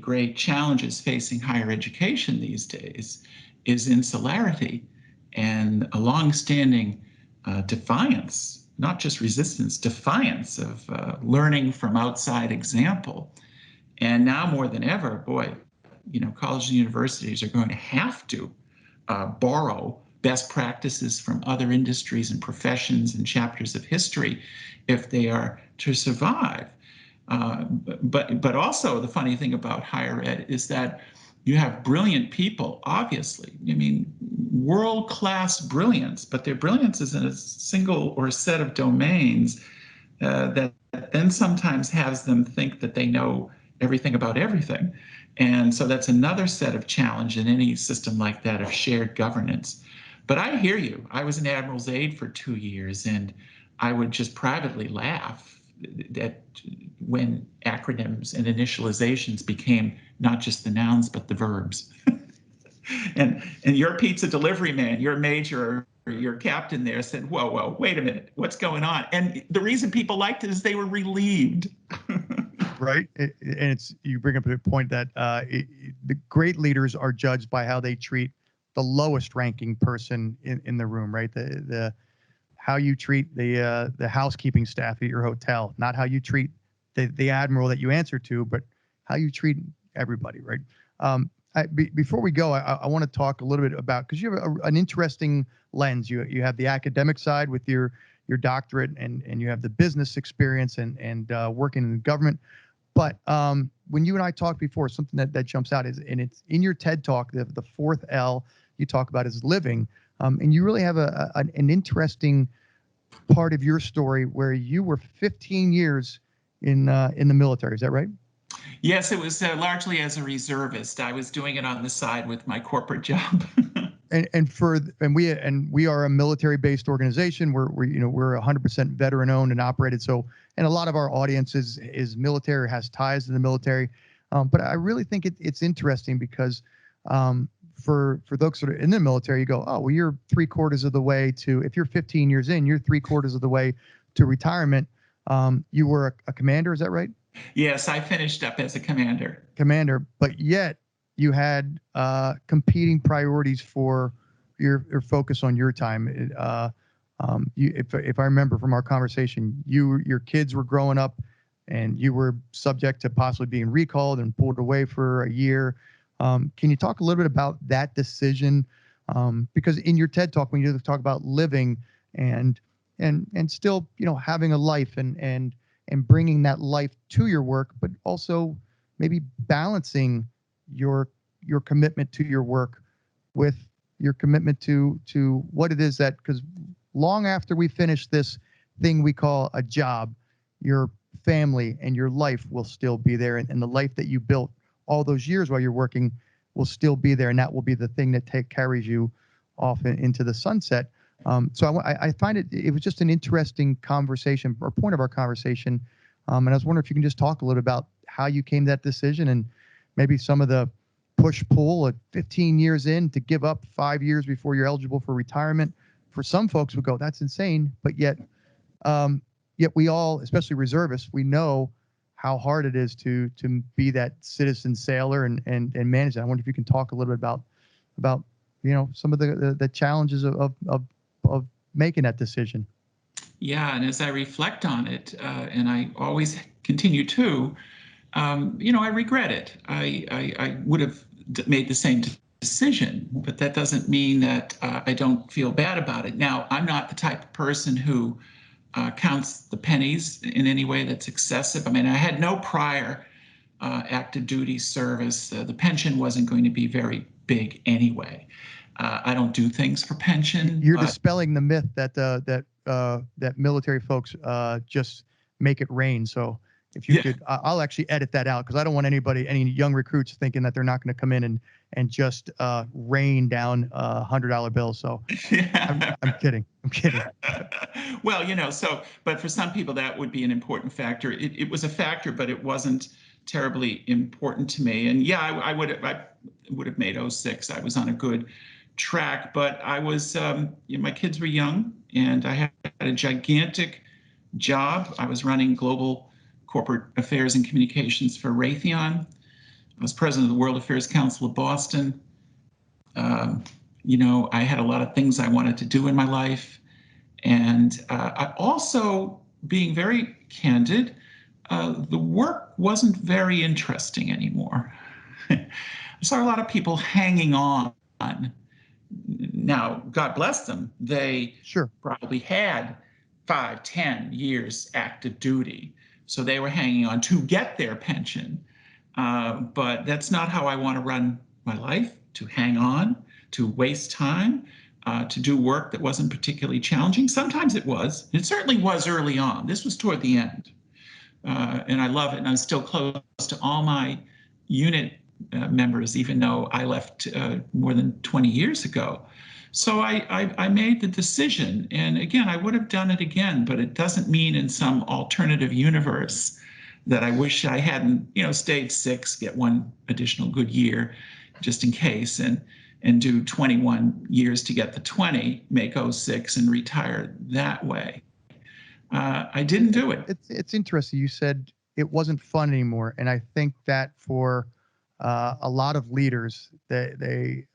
great challenges facing higher education these days is insularity and a longstanding defiance, not just resistance, defiance of learning from outside example. And now more than ever, boy, colleges and universities are going to have to borrow best practices from other industries and professions and chapters of history if they are to survive. But also the funny thing about higher ed is that you have brilliant people, obviously. I mean, world-class brilliance, but their brilliance is in a single or a set of domains that then sometimes has them think that they know everything about everything. And so that's another set of challenge in any system like that of shared governance. But I hear you. I was an admiral's aide for 2 years, and I would just privately laugh at when acronyms and initializations became not just the nouns, but the verbs. and your pizza delivery man, your major, or your captain there said, whoa, wait a minute, what's going on? And the reason people liked it is they were relieved. Right. And you bring up a point that the great leaders are judged by how they treat the lowest ranking person in the room, right? The how you treat the housekeeping staff at your hotel, not how you treat the admiral that you answer to, but how you treat everybody, right? Before we go, I want to talk a little bit about, because you have an interesting lens. You have the academic side with your doctorate, and you have the business experience and working in the government. But when you and I talked before, something that jumps out is, and it's in your TED Talk, the fourth L you talk about is living. And you really have an interesting part of your story where you were 15 years in the military. Is that right? Yes, it was largely as a reservist. I was doing it on the side with my corporate job. and we are a military-based organization. We're 100% veteran-owned and operated. So, and a lot of our audience is military, has ties to the military. But I really think it's interesting because for those that are in the military, you go, oh, well, you're 3/4 of the way to, if you're 15 years in, you're 3/4 of the way to retirement. You were a commander, is that right? Yes, I finished up as a commander. But yet you had competing priorities for your focus on your time. If I remember from our conversation, your kids were growing up, and you were subject to possibly being recalled and pulled away for a year. Can you talk a little bit about that decision? Because in your TED Talk, when you talk about living and still, having a life and bringing that life to your work, but also maybe balancing your commitment to your work with your commitment to what it is that, because long after we finish this thing we call a job, your family and your life will still be there, and the life that you built all those years while you're working will still be there, and that will be the thing that carries you off into the sunset. So I find it was just an interesting conversation, or point of our conversation, and I was wondering if you can just talk a little about how you came to that decision, and maybe some of the push-pull at 15 years in to give up 5 years before you're eligible for retirement. for some folks would go, that's insane. But yet we all, especially reservists, we know how hard it is to be that citizen sailor and manage that. I wonder if you can talk a little bit about some of the challenges of making that decision. Yeah, and as I reflect on it, and I always continue to, I regret it. I would have made the same decision, but that doesn't mean that I don't feel bad about it. Now, I'm not the type of person who counts the pennies in any way that's excessive. I mean, I had no prior active duty service. The pension wasn't going to be very big anyway. I don't do things for pension. You're dispelling the myth that military folks just make it rain. So if you could, I'll actually edit that out, because I don't want any young recruits thinking that they're not going to come in and just rain down $100 bills. So I'm kidding. Well, but for some people that would be an important factor. It was a factor, but it wasn't terribly important to me. And I would have made 06. I was on a good track, but I was, my kids were young, and I had a gigantic job. I was running global corporate affairs and communications for Raytheon. I was president of the World Affairs Council of Boston. I had a lot of things I wanted to do in my life. And I also, being very candid, the work wasn't very interesting anymore. I saw a lot of people hanging on. Now, God bless them. They probably had 5, 10 years active duty. So they were hanging on to get their pension. But that's not how I want to run my life, to hang on, to waste time, to do work that wasn't particularly challenging. Sometimes it was. It certainly was early on. This was toward the end. And I love it. And I'm still close to all my unit members, even though I left more than 20 years ago. So I made the decision. And again, I would have done it again, but it doesn't mean in some alternative universe that I wish I hadn't, stayed 6, get one additional good year just in case, and do 21 years to get the 20, make 06 and retire that way. I didn't do it. It's interesting. You said it wasn't fun anymore. And I think that for a lot of leaders, they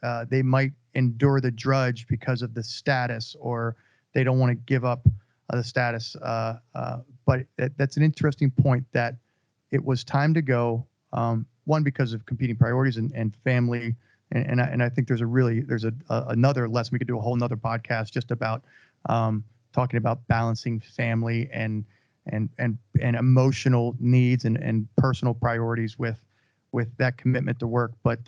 might endure the drudge because of the status, or they don't want to give up the status. But that's an interesting point, that it was time to go. One, because of competing priorities and family. And I think there's another lesson. We could do a whole nother podcast just about talking about balancing family and emotional needs and personal priorities with that commitment to work. But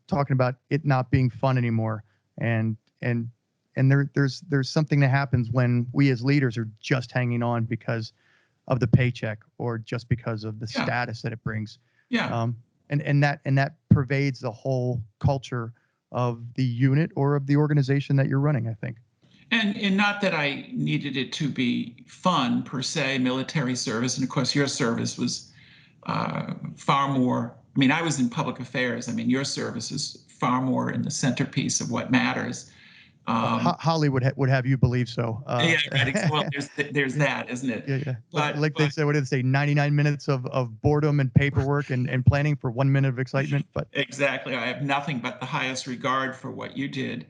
talking about it not being fun anymore, and there's something that happens when we as leaders are just hanging on because of the paycheck, or just because of the status that it brings. And that pervades the whole culture of the unit or of the organization that you're running, I think. And not that I needed it to be fun per se, military service. And of course, your service was far more. I mean, I was in public affairs. I mean, your service is far more in the centerpiece of what matters. Hollywood would have you believe so. Right. Well, there's that, isn't it? Yeah. But they say, what did they say? 99 minutes of boredom and paperwork and planning for 1 minute of excitement. But exactly, I have nothing but the highest regard for what you did,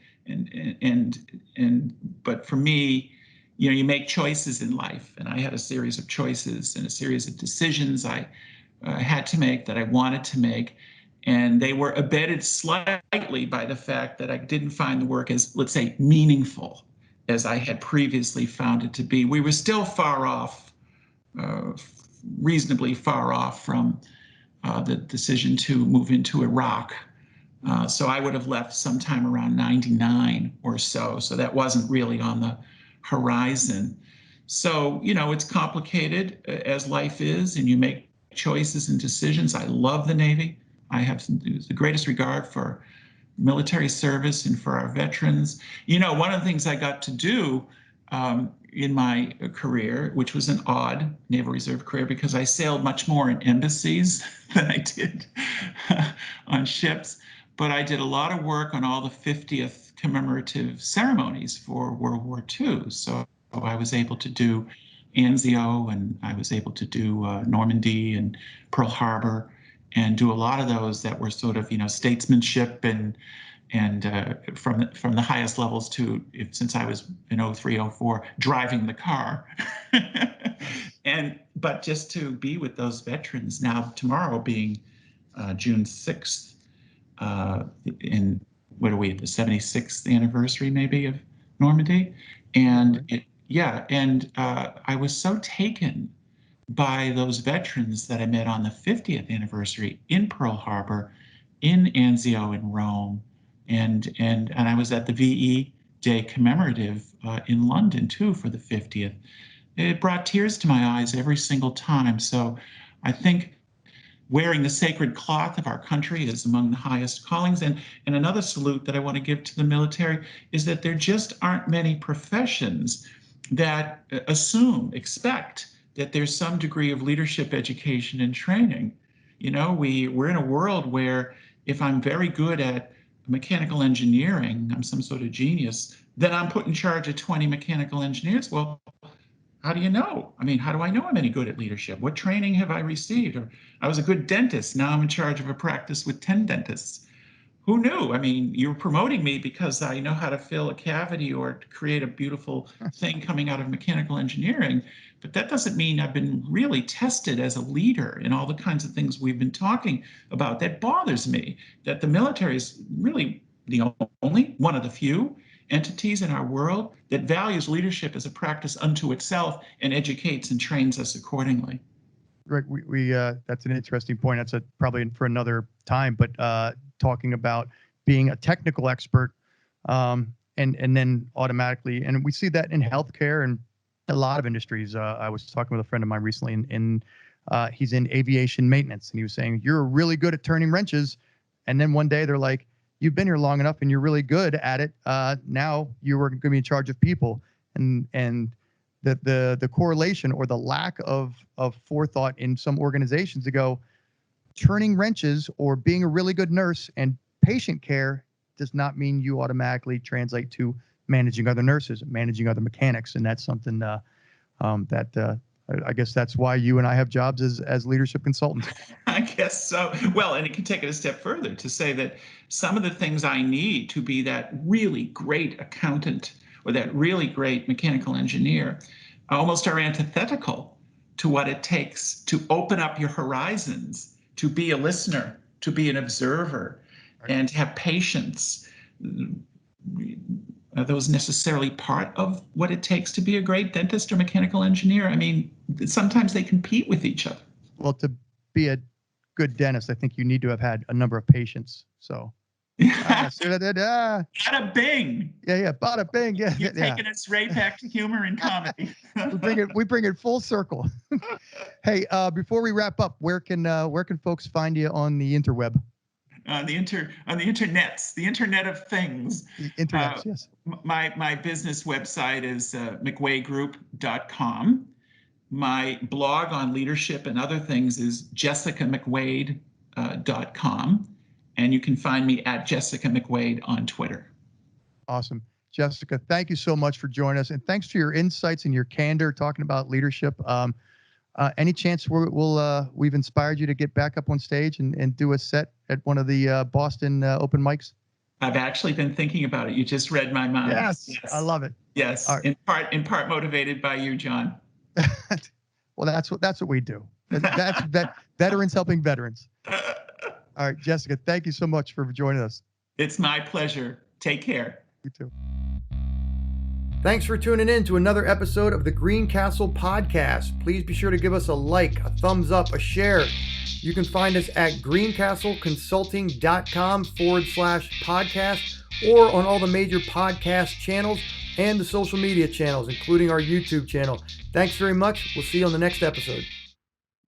but for me, you make choices in life, and I had a series of choices and a series of decisions I had to make, that I wanted to make. And they were abetted slightly by the fact that I didn't find the work as, let's say, meaningful as I had previously found it to be. We were still far off, reasonably far off from the decision to move into Iraq. So I would have left sometime around 99 or so. So that wasn't really on the horizon. So, it's complicated as life is, and you make choices and decisions. I love the Navy. I have the greatest regard for military service and for our veterans. One of the things I got to do in my career, which was an odd Naval Reserve career, because I sailed much more in embassies than I did on ships, but I did a lot of work on all the 50th commemorative ceremonies for World War II. So I was able to do Anzio, and I was able to do Normandy and Pearl Harbor, and do a lot of those that were sort of, statesmanship and from the highest levels to, since I was in 03, 04, driving the car. But just to be with those veterans now, tomorrow being June 6th, in what are we at the 76th anniversary maybe of Normandy, and I was so taken by those veterans that I met on the 50th anniversary in Pearl Harbor, in Anzio in Rome, and I was at the VE Day commemorative in London too for the 50th. It brought tears to my eyes every single time. So I think wearing the sacred cloth of our country is among the highest callings. And another salute that I want to give to the military is that there just aren't many professions that expect that there's some degree of leadership education and training. We're in a world where if I'm very good at mechanical engineering, I'm some sort of genius, then I'm put in charge of 20 mechanical engineers. Well, how do you know? How do I know I'm any good at leadership? What training have I received? Or I was a good dentist. Now I'm in charge of a practice with 10 dentists. Who knew? You're promoting me because I know how to fill a cavity or create a beautiful thing coming out of mechanical engineering. But that doesn't mean I've been really tested as a leader in all the kinds of things we've been talking about. That bothers me, that the military is really the only one of the few entities in our world that values leadership as a practice unto itself and educates and trains us accordingly. Rick, we that's an interesting point. That's probably for another time, but talking about being a technical expert, and then automatically, and we see that in healthcare and a lot of industries. I was talking with a friend of mine recently, and he's in aviation maintenance, and he was saying, "You're really good at turning wrenches," and then one day they're like, "You've been here long enough, and you're really good at it. Now you are going to be in charge of people," and the correlation or the lack of forethought in some organizations to go, turning wrenches or being a really good nurse and patient care does not mean you automatically translate to managing other nurses, managing other mechanics. And that's something that I guess that's why you and I have jobs as leadership consultants. I guess so. Well, and it can take it a step further to say that some of the things I need to be that really great accountant or that really great mechanical engineer almost are antithetical to what it takes to open up your horizons, to be a listener, to be an observer, right, and to have patience. Are those necessarily part of what it takes to be a great dentist or mechanical engineer? Sometimes they compete with each other. Well, to be a good dentist, I think you need to have had a number of patients. So, bada bing. Yeah, bada bing. Yeah, you're taking us right back to humor and comedy. we bring it full circle. Hey, before we wrap up, where can folks find you on the interweb? On the internets, the internet of things. The internet, yes. My business website is McWadeGroup.com. My blog on leadership and other things is JessicaMcWade.com. And you can find me at Jessica McWade on Twitter. Awesome. Jessica, thank you so much for joining us. And thanks for your insights and your candor talking about leadership. Any chance we've inspired you to get back up on stage and do a set at one of the Boston open mics? I've actually been thinking about it. You just read my mind. Yes. I love it. Yes, right. in part motivated by you, John. Well, that's what we do. That's veterans helping veterans. All right, Jessica, thank you so much for joining us. It's my pleasure. Take care. You too. Thanks for tuning in to another episode of the Greencastle Podcast. Please be sure to give us a like, a thumbs up, a share. You can find us at greencastleconsulting.com/podcast or on all the major podcast channels and the social media channels, including our YouTube channel. Thanks very much. We'll see you on the next episode.